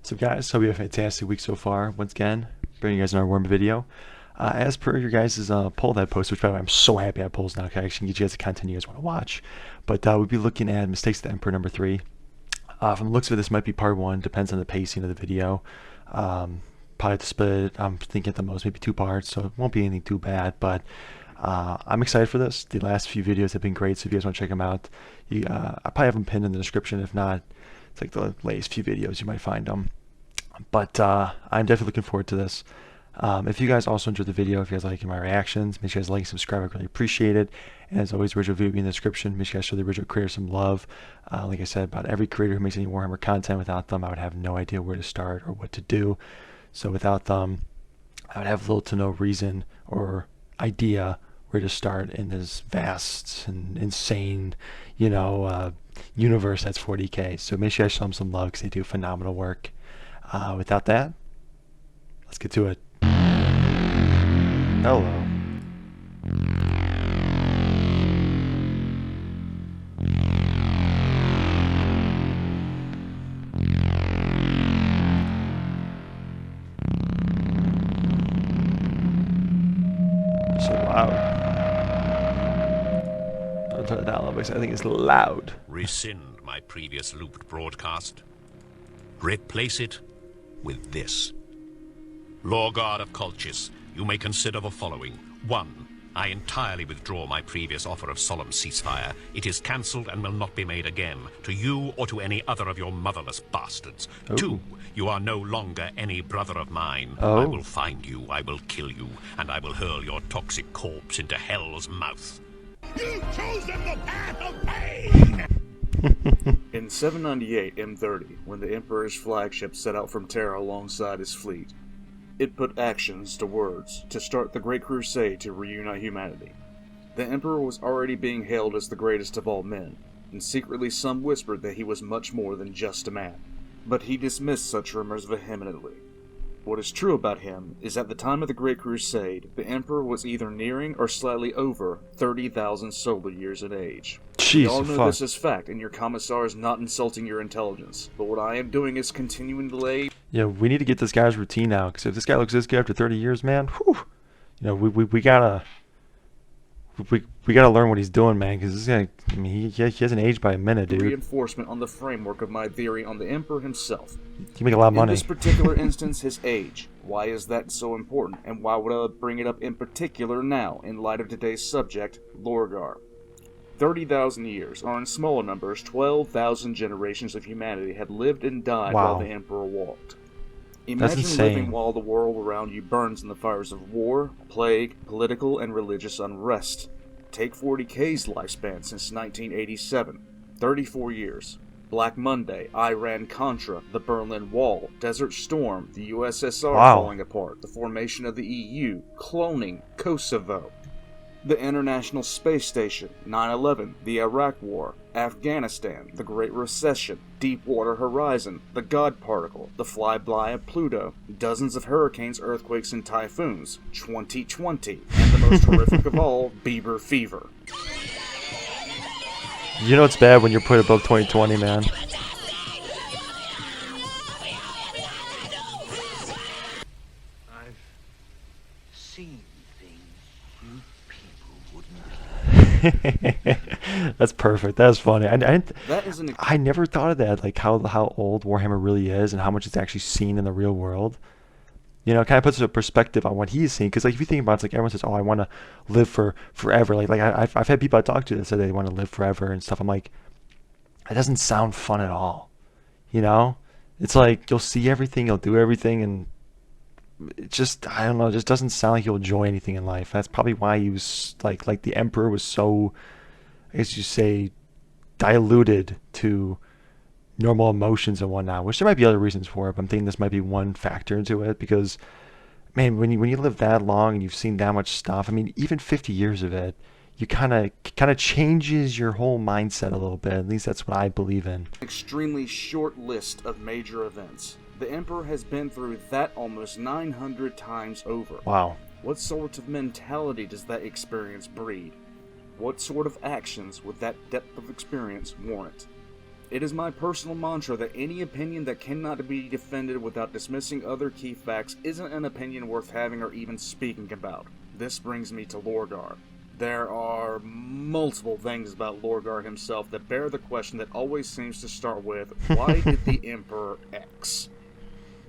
So guys, hope you have a fantastic week so far. Once again, bringing you guys another warm video. As per your guys' poll that I posted, which by the way, I'm so happy I have polls now, because I actually get you guys the content you guys want to watch. But we'll be looking at Mistakes of the Emperor number 3. From the looks of it, this might be part 1, depends on the pacing of the video. Probably have to split it, I'm thinking at the most, maybe 2 parts, so it won't be anything too bad, but I'm excited for this. The last few videos have been great, so if you guys want to check them out, I probably have them pinned in the description. If not, it's like the latest few videos, you might find them. But I'm definitely looking forward to this. If you guys also enjoyed the video, if you guys like my reactions, make sure you guys like and subscribe. I really appreciate it. And as always, the original video will be in the description. Make sure you guys show the original creator some love. Like I said, about every creator who makes any Warhammer content, without them, I would have no idea where to start or what to do. So without them, I would have little to no reason or idea where to start in this vast and insane, universe that's 40K. So make sure you guys show them some love, because they do phenomenal work. Without that, let's get to it. Hello. So loud. I'll turn it down a little bit, because I think it's loud. Rescind my previous looped broadcast. Replace it with this. Lorgar of Colchis, you may consider the following. 1. I entirely withdraw my previous offer of solemn ceasefire. It is cancelled and will not be made again, to you or to any other of your motherless bastards. Oh. 2. You are no longer any brother of mine. Oh. I will find you, I will kill you, and I will hurl your toxic corpse into hell's mouth. You've chosen the path of pain! In 798 M30, when the Emperor's flagship set out from Terra alongside his fleet, it put actions to words to start the Great Crusade to reunite humanity. The Emperor was already being hailed as the greatest of all men, and secretly some whispered that he was much more than just a man. But he dismissed such rumors vehemently. What is true about him is at the time of the Great Crusade, the Emperor was either nearing or slightly over 30,000 solar years in age. We all know this is fact, and your commissar is not insulting your intelligence. But what I am doing is continuing to lay... Yeah, we need to get this guy's routine now, because if this guy looks this good after 30 years, man, whew, we gotta learn what he's doing, man, because this guy, I mean, he hasn't aged by a minute, dude. Reinforcement on the framework of my theory on the Emperor himself. You make a lot of money. In this particular instance, his age. Why is that so important, and why would I bring it up in particular now, in light of today's subject, Lorgar? 30,000 years, or in smaller numbers, 12,000 generations of humanity had lived and died while the Emperor walked. Imagine living while the world around you burns in the fires of war, plague, political, and religious unrest. Take 40K's lifespan since 1987. 34 years. Black Monday, Iran-Contra, the Berlin Wall, Desert Storm, the USSR falling apart, the formation of the EU, cloning, Kosovo, the International Space Station, 9/11, the Iraq War, Afghanistan, the Great Recession, Deepwater Horizon, the God Particle, the flyby of Pluto, dozens of hurricanes, earthquakes, and typhoons, 2020, and the most horrific of all, Bieber fever. You know it's bad when you're put above 2020, man. I've seen things you people wouldn't. That's perfect. That's funny. That is I never thought of that, like how old Warhammer really is and how much it's actually seen in the real world. You know, it kind of puts a perspective on what he's seeing. Because like if you think about it, it's like everyone says, "Oh, I want to live forever." Like I've had people I talk to that say they want to live forever and stuff. I'm like, it doesn't sound fun at all. You know, it's like you'll see everything, you'll do everything, and it just, I don't know, it just doesn't sound like you'll enjoy anything in life. That's probably why he was like the Emperor was so, I guess you say, diluted to normal emotions and whatnot, which there might be other reasons for it, but I'm thinking this might be one factor into it, because man, when you live that long and you've seen that much stuff, I mean, even 50 years of it, you kind of changes your whole mindset a little bit. At least that's what I believe in. Extremely short list of major events. The Emperor has been through that almost 900 times over. Wow. What sort of mentality does that experience breed? What sort of actions would that depth of experience warrant? It is my personal mantra that any opinion that cannot be defended without dismissing other key facts isn't an opinion worth having or even speaking about. This brings me to Lorgar. There are multiple things about Lorgar himself that bear the question that always seems to start with, why did the Emperor X?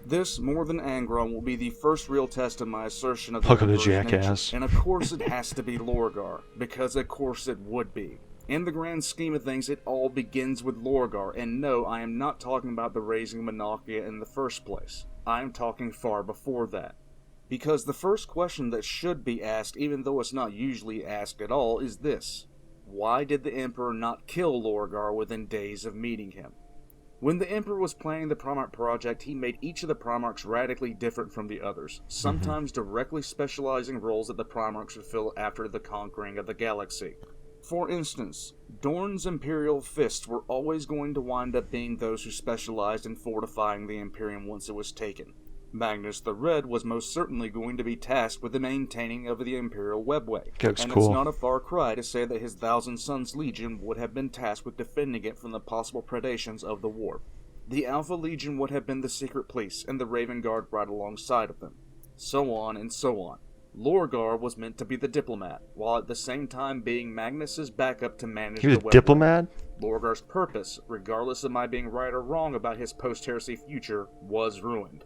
This, more than Angron, will be the first real test of my assertion of the Welcome to Emperor's nature. Jackass. And of course it has to be Lorgar, because of course it would be. In the grand scheme of things, it all begins with Lorgar, and no, I am not talking about the raising of Monarchia in the first place. I am talking far before that. Because the first question that should be asked, even though it's not usually asked at all, is this. Why did the Emperor not kill Lorgar within days of meeting him? When the Emperor was planning the Primarch project, he made each of the Primarchs radically different from the others, sometimes directly specializing roles that the Primarchs would fill after the conquering of the galaxy. For instance, Dorne's Imperial Fists were always going to wind up being those who specialized in fortifying the Imperium once it was taken. Magnus the Red was most certainly going to be tasked with the maintaining of the Imperial Webway, Looks and cool. it's not a far cry to say that his Thousand Sons Legion would have been tasked with defending it from the possible predations of the Warp. The Alpha Legion would have been the Secret Police, and the Raven Guard right alongside of them. So on and so on. Lorgar was meant to be the diplomat, while at the same time being Magnus's backup to manage He was the a Webway. diplomat? Lorgar's purpose, regardless of my being right or wrong about his post-heresy future, was ruined.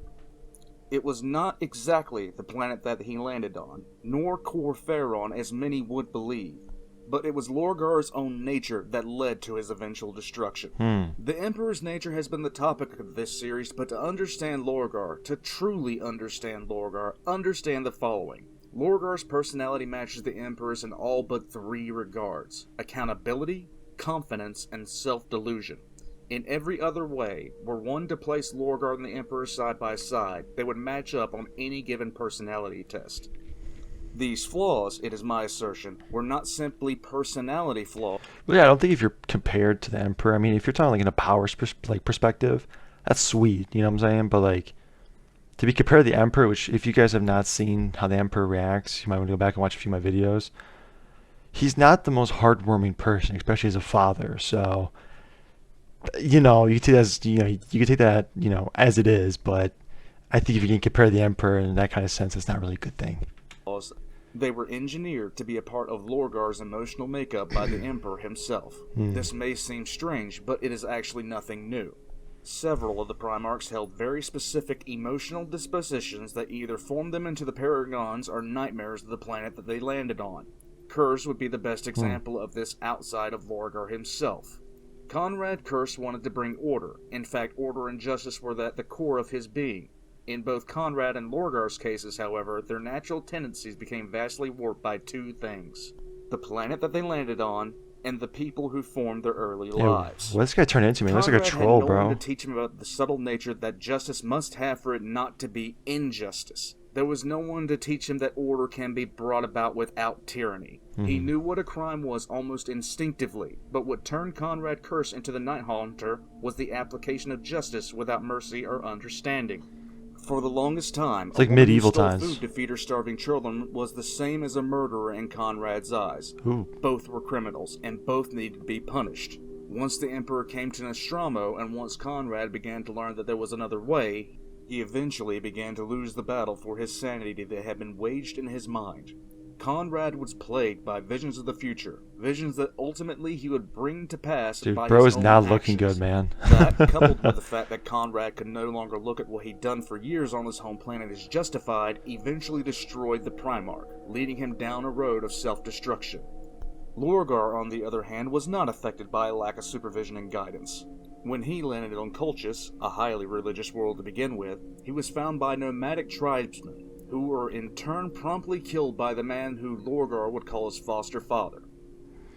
It was not exactly the planet that he landed on, nor Cor Ferron as many would believe, but it was Lorgar's own nature that led to his eventual destruction. The Emperor's nature has been the topic of this series, but to understand Lorgar, to truly understand Lorgar, understand the following. Lorgar's personality matches the Emperor's in all but three regards: accountability, confidence, and self-delusion. In every other way, were one to place Lorgar and the Emperor side by side, they would match up on any given personality test. These flaws, it is my assertion, were not simply personality flaws. Well, yeah, I don't think if you're compared to the Emperor, I mean, if you're talking like in a power perspective, that's sweet, you know what I'm saying? But like, to be compared to the Emperor, which if you guys have not seen how the Emperor reacts, you might want to go back and watch a few of my videos. He's not the most heartwarming person, especially as a father. So, you know, you can take that as, you know, you can take that, you know, as it is. But I think if you can compare the Emperor in that kind of sense, it's not really a good thing. They were engineered to be a part of Lorgar's emotional makeup by the Emperor himself. This may seem strange, but it is actually nothing new. Several of the Primarchs held very specific emotional dispositions that either formed them into the paragons or nightmares of the planet that they landed on. Kurz would be the best example of this outside of Lorgar himself. Conrad Kurz wanted to bring order. In fact, order and justice were at the core of his being. In both Conrad and Lorgar's cases, however, their natural tendencies became vastly warped by two things: the planet that they landed on, and the people who formed their early lives. What's this guy turn into, man? He looks like a Conrad troll, had no one bro. to teach him about the subtle nature that justice must have for it not to be injustice. There was no one to teach him that order can be brought about without tyranny. He knew what a crime was almost instinctively, but what turned Conrad Kurz into the Night Haunter was the application of justice without mercy or understanding. For the longest time, It's like a woman who medieval stole times. food to feed her starving children was the same as a murderer in Conrad's eyes. Ooh. Both were criminals, and both needed to be punished. Once the Emperor came to Nostromo, and once Conrad began to learn that there was another way, he eventually began to lose the battle for his sanity that had been waged in his mind. Conrad was plagued by visions of the future, visions that ultimately he would bring to pass Dude, by bro his is own not actions. looking good, man. That, coupled with the fact that Conrad could no longer look at what he'd done for years on his home planet as justified, eventually destroyed the Primarch, leading him down a road of self-destruction. Lorgar, on the other hand, was not affected by a lack of supervision and guidance. When he landed on Colchis, a highly religious world to begin with, he was found by nomadic tribesmen, who were in turn promptly killed by the man who Lorgar would call his foster father.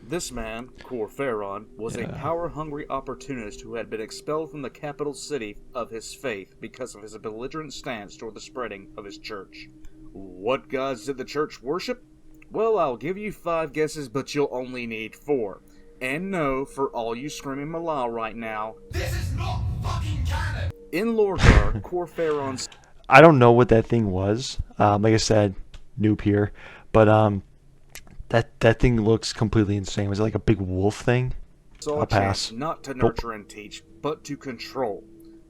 This man, Cor Ferron, was a power-hungry opportunist who had been expelled from the capital city of his faith because of his belligerent stance toward the spreading of his church. What gods did the church worship? Well, I'll give you 5 guesses, but you'll only need 4. And no, for all you screaming Malal right now, this is not fucking canon! In Lorgar, Cor Ferron's... I don't know what that thing was. Like I said, noob here. But that thing looks completely insane. Was it like a big wolf thing? saw I'll a chance pass. not to Nope. nurture and teach, but to control.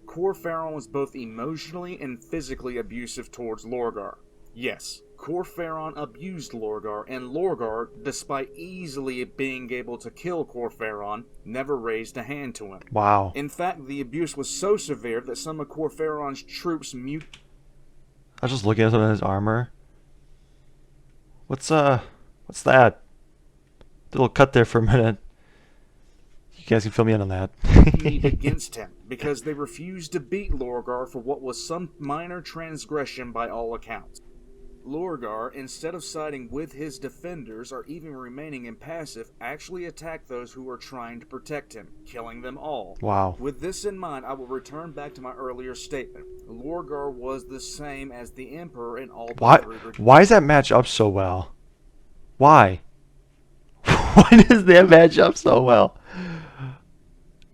Kor Pharon was both emotionally and physically abusive towards Lorgar. Yes, Kor Pharon abused Lorgar, and Lorgar, despite easily being able to kill Kor Pharon, never raised a hand to him. Wow. In fact, the abuse was so severe that some of Kor Pharon's troops I was just looking at some of his armor. What's that? Little cut there for a minute. You guys can fill me in on that. mutinied against him because they refused to beat Lorgar for what was some minor transgression by all accounts. Lorgar, instead of siding with his defenders or even remaining impassive, actually attacked those who were trying to protect him, killing them all. Wow. With this in mind, I will return back to my earlier statement. Lorgar was the same as the Emperor in all but three regards. Why does that match up so well? Why? Why does that match up so well?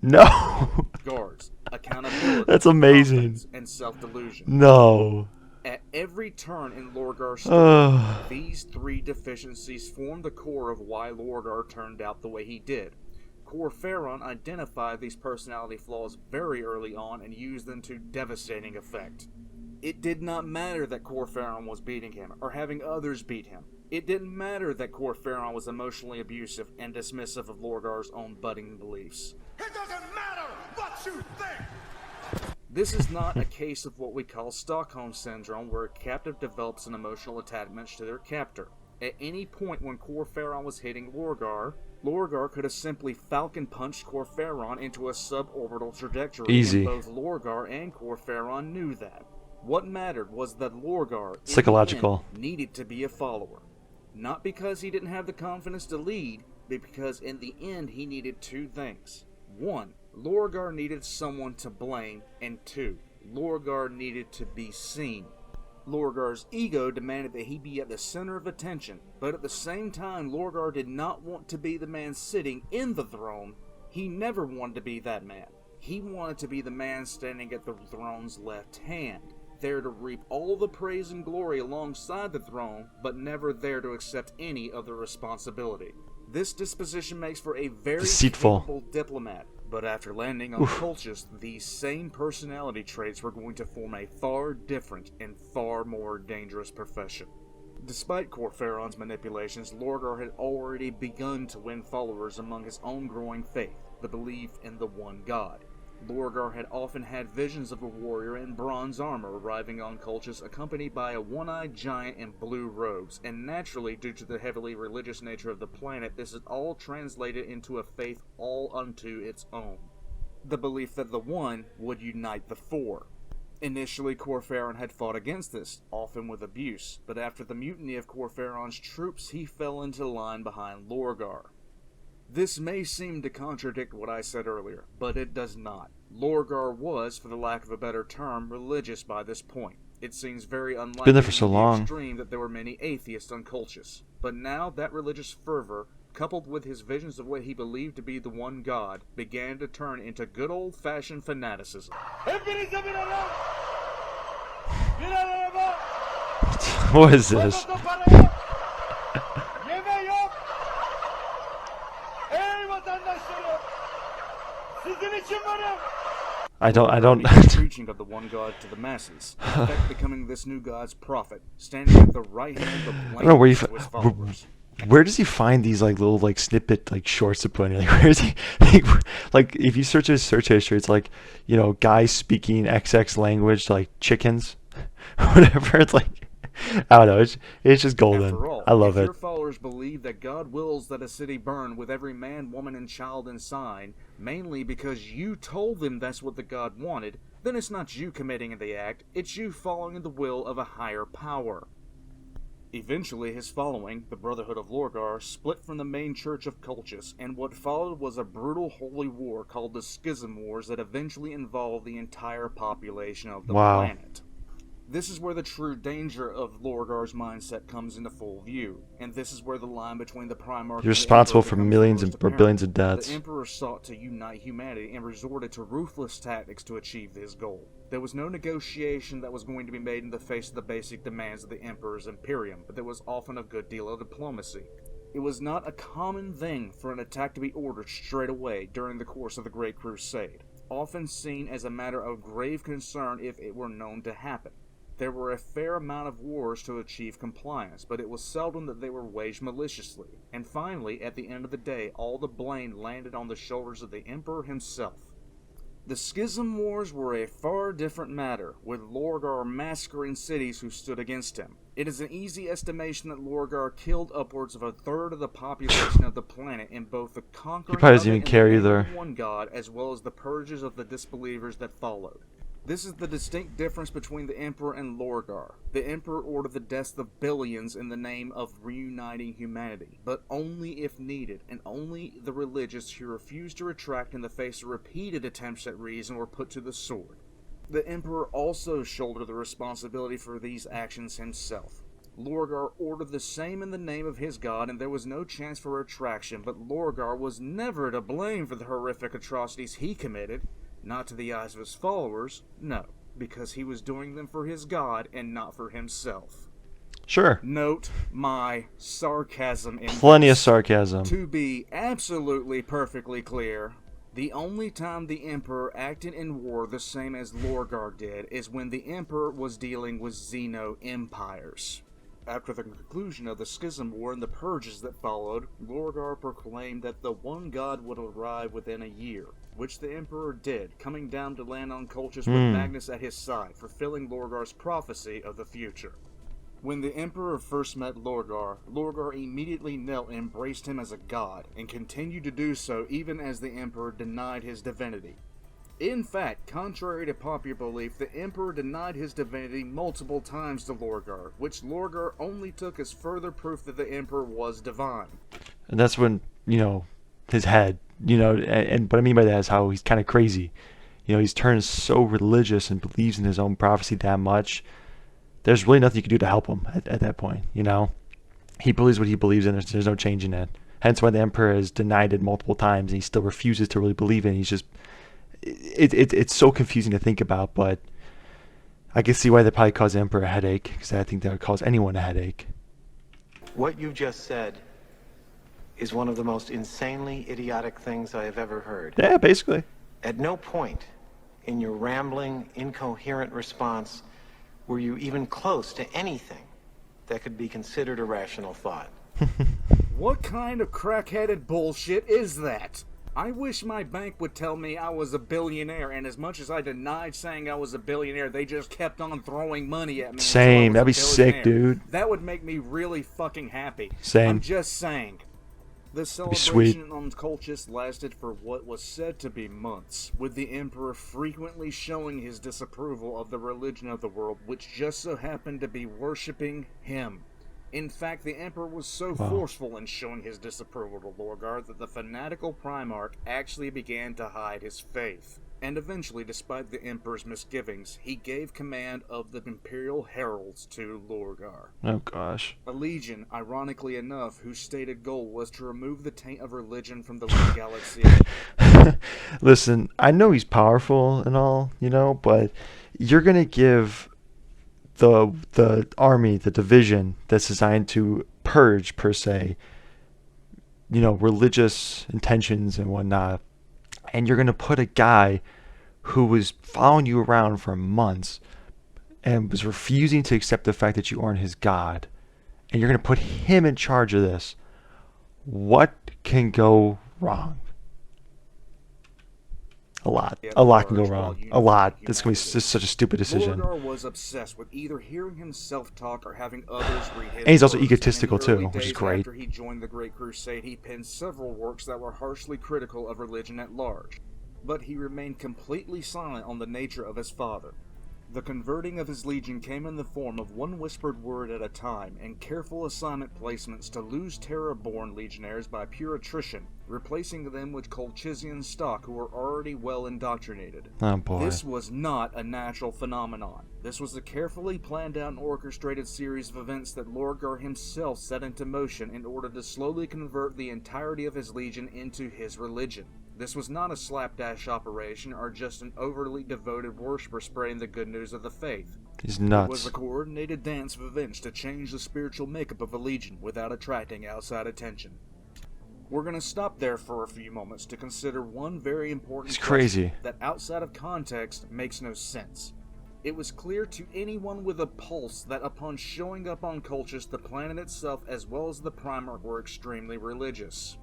No. Guards, accountability, That's amazing. confidence, and self-delusion. No. At every turn in Lorgar's story, these three deficiencies form the core of why Lorgar turned out the way he did. Kor Pharon identified these personality flaws very early on and used them to devastating effect. It did not matter that Kor Pharon was beating him or having others beat him. It didn't matter that Kor Pharon was emotionally abusive and dismissive of Lorgar's own budding beliefs. It doesn't matter what you think! This is not a case of what we call Stockholm Syndrome, where a captive develops an emotional attachment to their captor. At any point when Kor Pharon was hitting Lorgar, Lorgar could have simply falcon punched Kor Pharon into a suborbital trajectory, Easy. and both Lorgar and Kor Pharon knew that. What mattered was that Lorgar, Psychological. in the end, needed to be a follower. Not because he didn't have the confidence to lead, but because in the end he needed two things. One, Lorgar needed someone to blame, and two, Lorgar needed to be seen. Lorgar's ego demanded that he be at the center of attention, but at the same time Lorgar did not want to be the man sitting in the throne. He never wanted to be that man. He wanted to be the man standing at the throne's left hand, there to reap all the praise and glory alongside the throne, but never there to accept any of the responsibility. This disposition makes for a very Deceitful. capable diplomat, but after landing on Colchis, these same personality traits were going to form a far different and far more dangerous profession. Despite Kor Pharon's manipulations, Lorgar had already begun to win followers among his own growing faith, the belief in the one god. Lorgar had often had visions of a warrior in bronze armor arriving on Colchis accompanied by a one-eyed giant in blue robes, and naturally, due to the heavily religious nature of the planet, this is all translated into a faith all unto its own. The belief that the One would unite the Four. Initially, Kor Pharon had fought against this, often with abuse, but after the mutiny of Kor Pharon's troops, he fell into line behind Lorgar. This may seem to contradict what I said earlier, but it does not. Lorgar was, for the lack of a better term, religious by this point. It seems very unlikely been there for so in the long. extreme that there were many atheists on Colchis. But now that religious fervor, coupled with his visions of what he believed to be the one god, began to turn into good old-fashioned fanaticism. What is this? I don't. Preaching of the one god to the masses, in effect becoming this new god's prophet, standing at the right hand of I don't know where blameless to his followers. Where does he find these like little like snippet like shorts to put in? Like where is he? Like if you search his search history, it's like, you know, guys speaking XX language to like chickens, whatever. It's like, I don't know. It's just golden. After all, I love if it. your followers believe that God wills that a city burn with every man, woman, and child inside, mainly because you told them that's what the God wanted, then it's not you committing the act, it's you following the will of a higher power. Eventually, his following, the Brotherhood of Lorgar, split from the main church of Colchis, and what followed was a brutal holy war called the Schism Wars that eventually involved the entire population of the planet. This is where the true danger of Lorgar's mindset comes into full view, and this is where the line between the Primarch You're responsible for millions and or billions of deaths. The Emperor sought to unite humanity and resorted to ruthless tactics to achieve his goal. There was no negotiation that was going to be made in the face of the basic demands of the Emperor's Imperium, but there was often a good deal of diplomacy. It was not a common thing for an attack to be ordered straight away during the course of the Great Crusade, often seen as a matter of grave concern if it were known to happen. There were a fair amount of wars to achieve compliance, but it was seldom that they were waged maliciously, and finally, at the end of the day, all the blame landed on the shoulders of the Emperor himself. The Schism Wars were a far different matter, with Lorgar massacring cities who stood against him. It is an easy estimation that Lorgar killed upwards of a third of the population of the planet in both the conquering probably of doesn't it even in care the name either. of one god, as well as the purges of the disbelievers that followed. This is the distinct difference between the Emperor and Lorgar. The Emperor ordered the deaths of billions in the name of reuniting humanity, but only if needed, and only the religious who refused to retract in the face of repeated attempts at reason were put to the sword. The Emperor also shouldered the responsibility for these actions himself. Lorgar ordered the same in the name of his god, and there was no chance for retraction, but Lorgar was never to blame for the horrific atrocities he committed. Not to the eyes of his followers, no, because he was doing them for his god and not for himself. Sure. Note my sarcasm in Plenty of this. sarcasm. To be absolutely perfectly clear, the only time the Emperor acted in war the same as Lorgar did is when the Emperor was dealing with Xeno empires. After the conclusion of the Schism War and the purges that followed, Lorgar proclaimed that the one god would arrive within a year, which the Emperor did, coming down to land on Colchis with Magnus at his side, fulfilling Lorgar's prophecy of the future. When the Emperor first met Lorgar, Lorgar immediately knelt and embraced him as a god, and continued to do so even as the Emperor denied his divinity. In fact, contrary to popular belief, the Emperor denied his divinity multiple times to Lorgar, which Lorgar only took as further proof that the Emperor was divine. And that's when, his head, and what I mean by that is how he's kind of crazy. He's turned so religious and believes in his own prophecy that much. There's really nothing you can do to help him at that point, He believes what he believes in. There's no change in it. Hence why the Emperor has denied it multiple times, and he still refuses to really believe it. He's just... It's so confusing to think about, but I can see why that probably caused the Emperor a headache, because I think that would cause anyone a headache. What you just said is one of the most insanely idiotic things I have ever heard. Yeah, basically. At no point in your rambling, incoherent response were you even close to anything that could be considered a rational thought. What kind of crack-headed bullshit is that? I wish my bank would tell me I was a billionaire, and as much as I denied saying I was a billionaire, they just kept on throwing money at me. Same. That'd be sick, dude. That would make me really fucking happy. Same. I'm just saying. The sweet. celebration on Colchis lasted for what was said to be months, with the Emperor frequently showing his disapproval of the religion of the world, which just so happened to be worshipping him. In fact, the Emperor was so forceful in showing his disapproval to Lorgar that the fanatical Primarch actually began to hide his faith. And eventually, despite the Emperor's misgivings, he gave command of the Imperial Heralds to Lorgar. Oh, gosh. A legion, ironically enough, whose stated goal was to remove the taint of religion from the galaxy. Listen, I know he's powerful and all, but you're going to give the army, the division that's designed to purge, per se, religious intentions and whatnot, and you're going to put a guy who was following you around for months and was refusing to accept the fact that you aren't his god, and you're going to put him in charge of this. What can go wrong? A lot. A lot can go wrong. A lot. This is going to be just such a stupid decision. Lorgar was obsessed with either hearing himself talk or having others read his And he's also words. egotistical In the early too, which is days great. After he joined the Great Crusade, he penned several works that were harshly critical of religion at large. But he remained completely silent on the nature of his father. The converting of his legion came in the form of one whispered word at a time, and careful assignment placements to lose Terra-born legionnaires by pure attrition, replacing them with Colchisian stock who were already well indoctrinated. Oh boy. This was not a natural phenomenon. This was a carefully planned out and orchestrated series of events that Lorgar himself set into motion in order to slowly convert the entirety of his legion into his religion. This was not a slapdash operation or just an overly devoted worshiper spreading the good news of the faith. He's It was nuts. a coordinated dance of events to change the spiritual makeup of a legion without attracting outside attention. We're going to stop there for a few moments to consider one very important It's question crazy. that outside of context makes no sense. It was clear to anyone with a pulse that upon showing up on Colchis, the planet itself as well as the Primarch were extremely religious.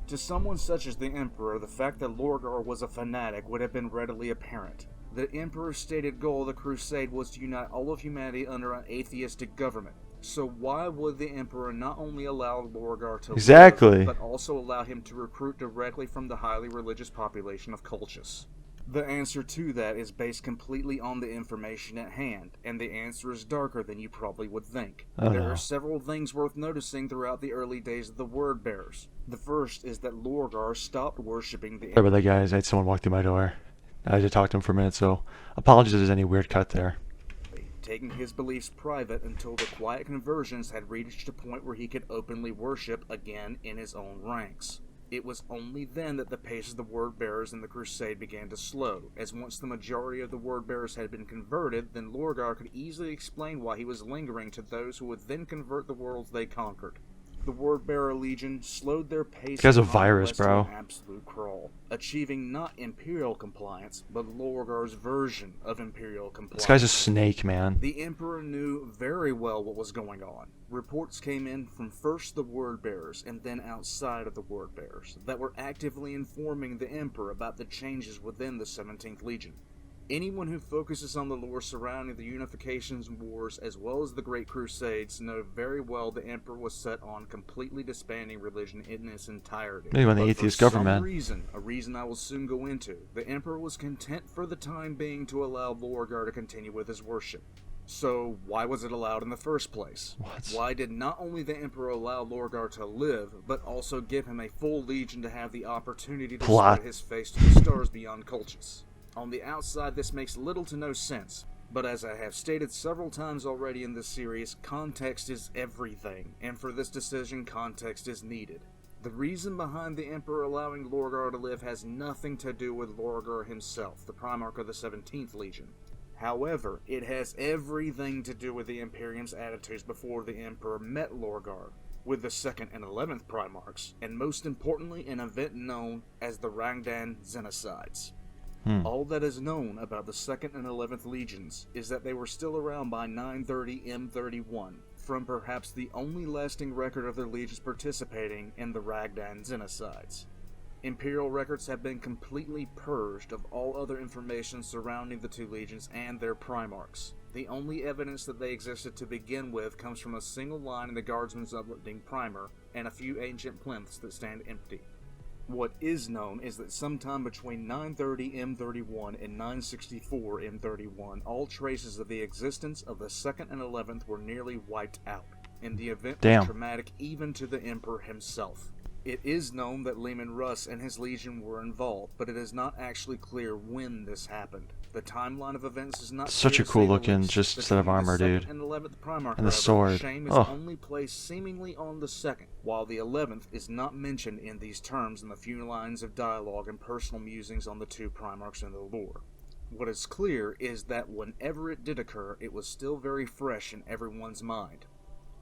To someone such as the Emperor, the fact that Lorgar was a fanatic would have been readily apparent. The Emperor's stated goal of the Crusade was to unite all of humanity under an atheistic government. So why would the Emperor not only allow Lorgar to Exactly. live, but also allow him to recruit directly from the highly religious population of Colchis? The answer to that is based completely on the information at hand, and the answer is darker than you probably would think. Oh, There no. are several things worth noticing throughout the early days of the Word Bearers. The first is that Lorgar stopped worshipping the Sorry about that, guys. I had someone walk through my door. I had to talk to him for a minute, so apologies if there's any weird cut there. taking his beliefs private until the quiet conversions had reached a point where he could openly worship again in his own ranks. It was only then that the pace of the word-bearers in the crusade began to slow, as once the majority of the word-bearers had been converted, then Lorgar could easily explain why he was lingering to those who would then convert the worlds they conquered. The Word-Bearer Legion slowed their pace This guy's a and virus, progressed to bro. an absolute crawl, achieving not Imperial compliance, but Lorgar's version of Imperial compliance. This guy's a snake, man. The Emperor knew very well what was going on. Reports came in from first the Word-Bearers and then outside of the Word-Bearers that were actively informing the Emperor about the changes within the 17th Legion. Anyone who focuses on the lore surrounding the Unifications Wars as well as the Great Crusades know very well the Emperor was set on completely disbanding religion in its entirety. Maybe when the But atheist for some government. a reason I will soon go into, the Emperor was content for the time being to allow Lorgar to continue with his worship. So, why was it allowed in the first place? What? Why did not only the Emperor allow Lorgar to live, but also give him a full legion to have the opportunity to Plot. spread his face to the stars beyond Colchis? On the outside, this makes little to no sense, but as I have stated several times already in this series, context is everything, and for this decision, context is needed. The reason behind the Emperor allowing Lorgar to live has nothing to do with Lorgar himself, the Primarch of the 17th Legion. However, it has everything to do with the Imperium's attitudes before the Emperor met Lorgar, with the 2nd and 11th Primarchs, and most importantly an event known as the Rangdan Genocides. All that is known about the 2nd and 11th Legions is that they were still around by 930 M31, from perhaps the only lasting record of their legions participating in the Rangdan Genocides. Imperial records have been completely purged of all other information surrounding the two legions and their primarchs. The only evidence that they existed to begin with comes from a single line in the Guardsman's uplifting primer and a few ancient plinths that stand empty. What is known is that sometime between 930 M31 and 964 M31, all traces of the existence of the 2nd and 11th were nearly wiped out, and the event Damn. was traumatic even to the Emperor himself. It is known that Lehman Russ and his legion were involved, but it is not actually clear when this happened. The timeline of events is not Such clear, a to cool say the looking least. just set of Between the armor, 2nd dude. and 11th Primarch, And the however, sword. shame is Oh. only placed seemingly on the 2nd, while the 11th is not mentioned in these terms in the few lines of dialogue and personal musings on the two Primarchs in the lore. What is clear is that whenever it did occur, it was still very fresh in everyone's mind.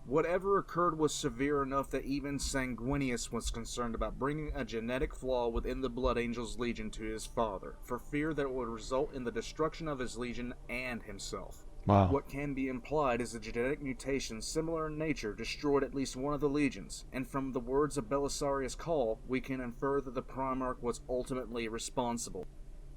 Whatever occurred was severe enough that even Sanguinius was concerned about bringing a genetic flaw within the Blood Angel's Legion to his father, for fear that it would result in the destruction of his Legion and himself. Wow. What can be implied is a genetic mutation similar in nature destroyed at least one of the legions, and from the words of Belisarius' call, we can infer that the Primarch was ultimately responsible.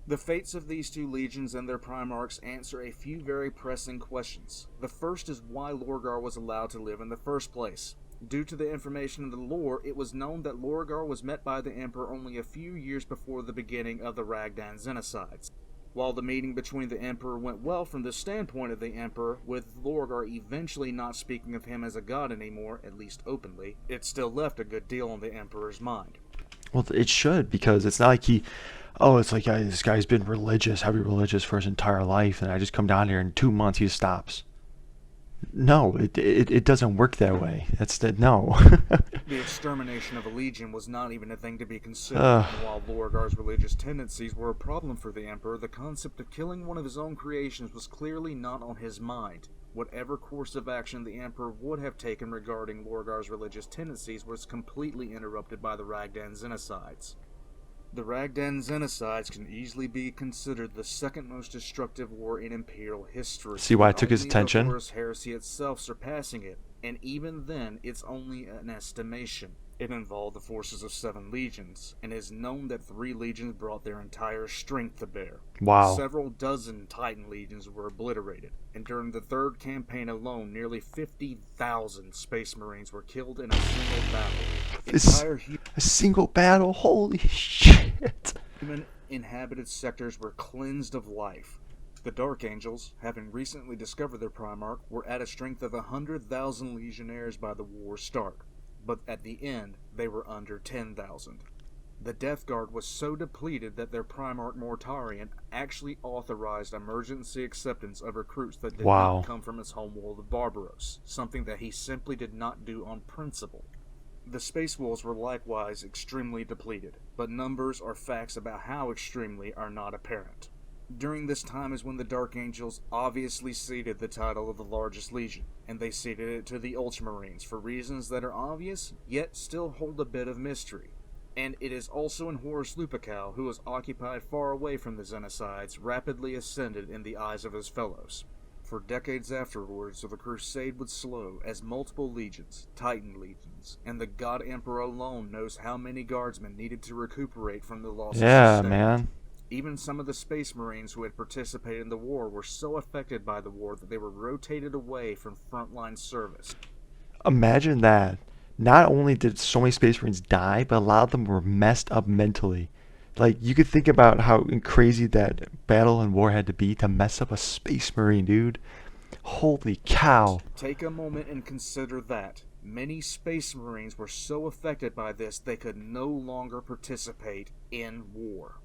The fates of these two legions and their primarchs answer a few very pressing questions. The first is why Lorgar was allowed to live in the first place. Due to the information in the lore, it was known that Lorgar was met by the Emperor only a few years before the beginning of the Rangdan Genocides. While the meeting between the Emperor went well from the standpoint of the Emperor, with Lorgar eventually not speaking of him as a god anymore, at least openly, it still left a good deal on the Emperor's mind. Well, it should, because it's not like it's like this guy's been religious, heavy religious for his entire life, and I just come down here in 2 months he stops. No, it doesn't work that way. That's the no. The extermination of a legion was not even a thing to be considered, Ugh. and while Lorgar's religious tendencies were a problem for the Emperor, the concept of killing one of his own creations was clearly not on his mind. Whatever course of action the Emperor would have taken regarding Lorgar's religious tendencies was completely interrupted by the Ragdan Xenocides. The Ragdan Xenocides can easily be considered the second most destructive war in Imperial history. See why it with took his only attention? The Horus Heresy itself surpassing it, and even then, it's only an estimation. It involved the forces of 7 legions, and is known that 3 legions brought their entire strength to bear. Wow. Several dozen Titan legions were obliterated, and during the 3rd campaign alone, nearly 50,000 Space Marines were killed in a single battle. A single battle? Holy shit. Human inhabited sectors were cleansed of life. The Dark Angels, having recently discovered their Primarch, were at a strength of 100,000 legionnaires by the war's start, but at the end they were under 10,000. The Death Guard was so depleted that their Primarch Mortarion actually authorized emergency acceptance of recruits that did not come from his homeworld of Barbaros, something that he simply did not do on principle. The Space Wolves were likewise extremely depleted, but numbers or facts about how extremely are not apparent. During this time is when the Dark Angels obviously ceded the title of the largest legion, and they ceded it to the Ultramarines for reasons that are obvious, yet still hold a bit of mystery. And it is also in Horus Lupercal, who was occupied far away from the Xenocides, rapidly ascended in the eyes of his fellows. For decades afterwards, the crusade would slow as multiple legions, Titan legions, and the God Emperor alone knows how many guardsmen needed to recuperate from the losses sustained. Man. Even some of the Space Marines who had participated in the war were so affected by the war that they were rotated away from frontline service. Imagine that. Not only did so many Space Marines die, but a lot of them were messed up mentally. Like, you could think about how crazy that battle and war had to be to mess up a Space Marine, dude. Holy cow. Take a moment and consider that. Many Space Marines were so affected by this they could no longer participate in war.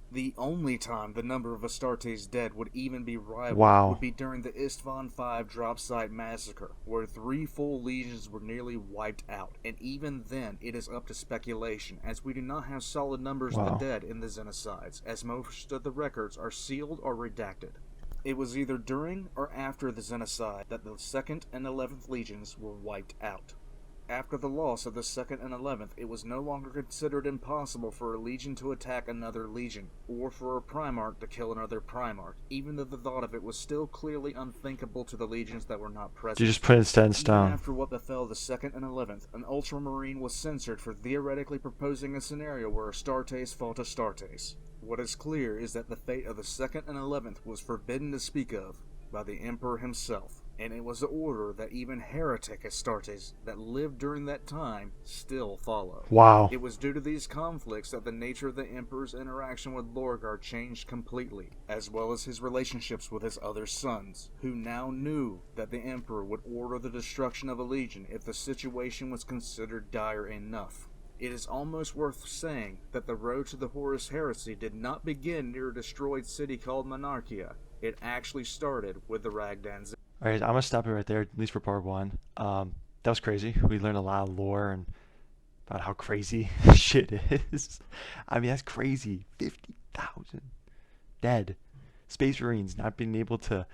The only time the number of Astartes dead would even be rivaled would be during the Istvan V drop site massacre, where 3 full legions were nearly wiped out, and even then it is up to speculation, as we do not have solid numbers of the dead in the Xenocides, as most of the records are sealed or redacted. It was either during or after the Xenocide that the 2nd and 11th legions were wiped out. After the loss of the 2nd and 11th, it was no longer considered impossible for a legion to attack another legion, or for a Primarch to kill another Primarch, even though the thought of it was still clearly unthinkable to the legions that were not present. You just put it in stone. Even after what befell the 2nd and 11th, an Ultramarine was censored for theoretically proposing a scenario where Astartes fought Astartes. What is clear is that the fate of the 2nd and 11th was forbidden to speak of by the Emperor himself, and it was the order that even heretic Astartes that lived during that time still follow. Wow. It was due to these conflicts that the nature of the Emperor's interaction with Lorgar changed completely, as well as his relationships with his other sons, who now knew that the Emperor would order the destruction of a legion if the situation was considered dire enough. It is almost worth saying that the road to the Horus Heresy did not begin near a destroyed city called Monarchia. It actually started with the Ragdan. Alright, I'm gonna stop it right there, at least for part 1. That was crazy. We learned a lot of lore and about how crazy shit is. I mean, that's crazy. 50,000 dead. Space Marines not being able to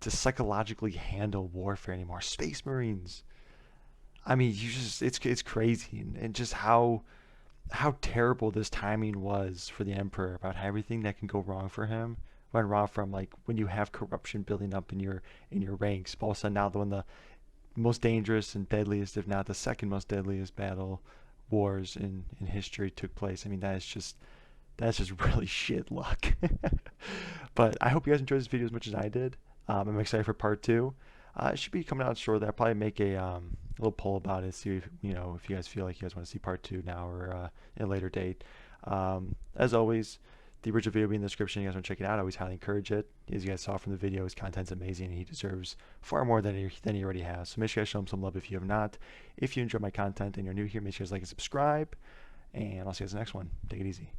psychologically handle warfare anymore. Space Marines. I mean, it's crazy, and just how terrible this timing was for the Emperor, about everything that can go wrong for him. Went wrong from, like, when you have corruption building up in your ranks. All of a sudden now one of the most dangerous and deadliest, if not the second most deadliest wars in history took place. I mean, that's just really shit luck. But I hope you guys enjoyed this video as much as I did. I'm excited for part 2. It should be coming out shortly. I'll probably make a little poll about it, see if you guys feel like you guys want to see part 2 now or at a later date. As always, the original video will be in the description. You guys want to check it out. I always highly encourage it. As you guys saw from the video, his content's amazing, and he deserves far more than he already has. So make sure you guys show him some love if you have not. If you enjoy my content and you're new here, make sure you guys like and subscribe. And I'll see you guys in the next one. Take it easy.